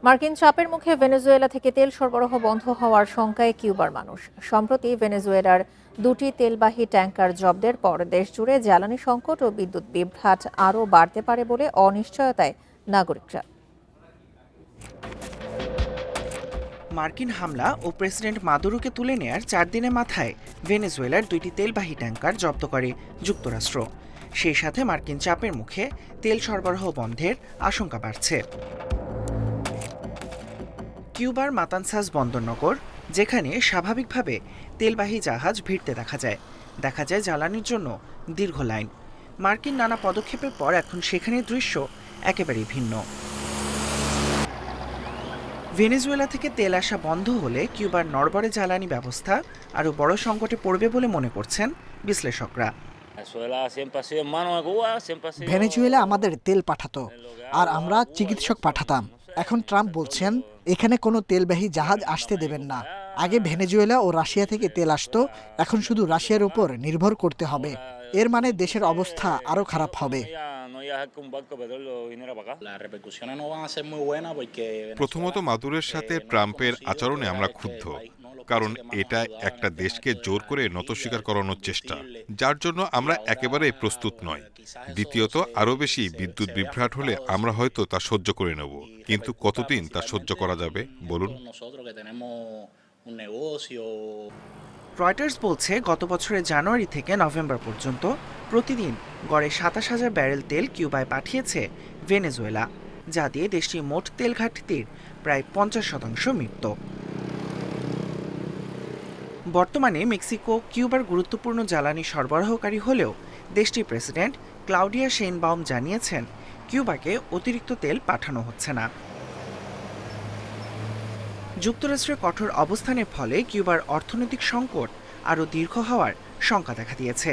মার্কিন চাপের মুখে ভেনেজুয়েলা থেকে তেল সরবরাহ বন্ধ হওয়ার শঙ্কায় কিউবার মানুষ। সম্প্রতি ভেনেজুয়েলার দুটি তেলবাহী ট্যাঙ্কার জব্দের পর দেশজুড়ে জ্বালানি সংকট ও বিদ্যুৎ বিভ্রাট আরও বাড়তে পারে বলে অনিশ্চয়তায় নাগরিকরা। মার্কিন হামলা ও প্রেসিডেন্ট মাদুরোকে তুলে নেয়ার 4 দিনের মাথায় ভেনেজুয়েলার দুইটি তেলবাহী ট্যাঙ্কার জব্দ করে যুক্তরাষ্ট্র। সেই সাথে মার্কিন চাপের মুখে তেল সরবরাহ বন্ধের আশঙ্কা বাড়ছে। কিউবার মাতানসাস বন্দরনগর, যেখানে স্বাভাবিকভাবে তেলবাহী জাহাজ ভিড়তে দেখা যায় জ্বালানির জন্য দীর্ঘ লাইন। মার্কিন নানা পদক্ষেপের পর এখন সেখানের দৃশ্য একেবারেই ভিন্ন। ভেনেজুয়েলা থেকে তেল আসা বন্ধ হলে কিউবার নড়বড়ে জ্বালানি ব্যবস্থা আরও বড় সংকটে পড়বে বলে মনে করছেন বিশ্লেষকরা। ভেনেজুয়েলা আমাদের তেল পাঠাতো আর আমরা চিকিৎসক পাঠাতাম। এখন ট্রাম্প বলছেন এখানে কোনো তেলবাহী জাহাজ আসতে দেবেন না। আগে ভেনেজুয়েলা ও রাশিয়া থেকে তেল আসতো, এখন শুধু রাশিয়ার উপর নির্ভর করতে হবে। এর মানে দেশের অবস্থা আরও খারাপ হবে। প্রথমত, মাদুরোর সাথে ট্রাম্পের আচরণে আমরা ক্ষুব্ধ, কারণ এটা একটা দেশকে জোর করে নত স্বীকার করানোর চেষ্টা, যার জন্য আমরা একেবারে প্রস্তুত নয়। দ্বিতীয়ত, আরও বেশি বিদ্যুৎ বিভ্রাট হলে আমরা হয়তো তা সহ্য করে নেব, কিন্তু কতদিন তা সহ্য করা যাবে বলুন? রয়টার্স বলছে গত বছরের জানুয়ারি থেকে নভেম্বর পর্যন্ত প্রতিদিন গড়ে 27,000 ব্যারেল তেল কিউবায় পাঠিয়েছে ভেনেজুয়েলা, যা দিয়ে দেশটির মোট তেল ঘাটতির প্রায় 50% মিটত। বর্তমানে মেক্সিকো কিউবার গুরুত্বপূর্ণ জ্বালানি সরবরাহকারী হলেও দেশটির প্রেসিডেন্ট ক্লাউডিয়া শেইনবাউম জানিয়েছেন কিউবাকে অতিরিক্ত তেল পাঠানো হচ্ছে না। যুক্তরাষ্ট্রের কঠোর অবস্থানের ফলে কিউবার অর্থনৈতিক সংকট আরও দীর্ঘ হওয়ার শঙ্কা দেখা দিয়েছে।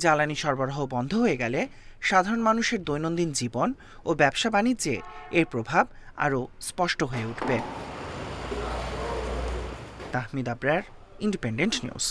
জ্বালানি সরবরাহ বন্ধ হয়ে গেলে সাধারণ মানুষের দৈনন্দিন জীবন ও ব্যবসা বাণিজ্যে এর প্রভাব আরও স্পষ্ট হয়ে উঠবে। Tahmid Abrar, independent news.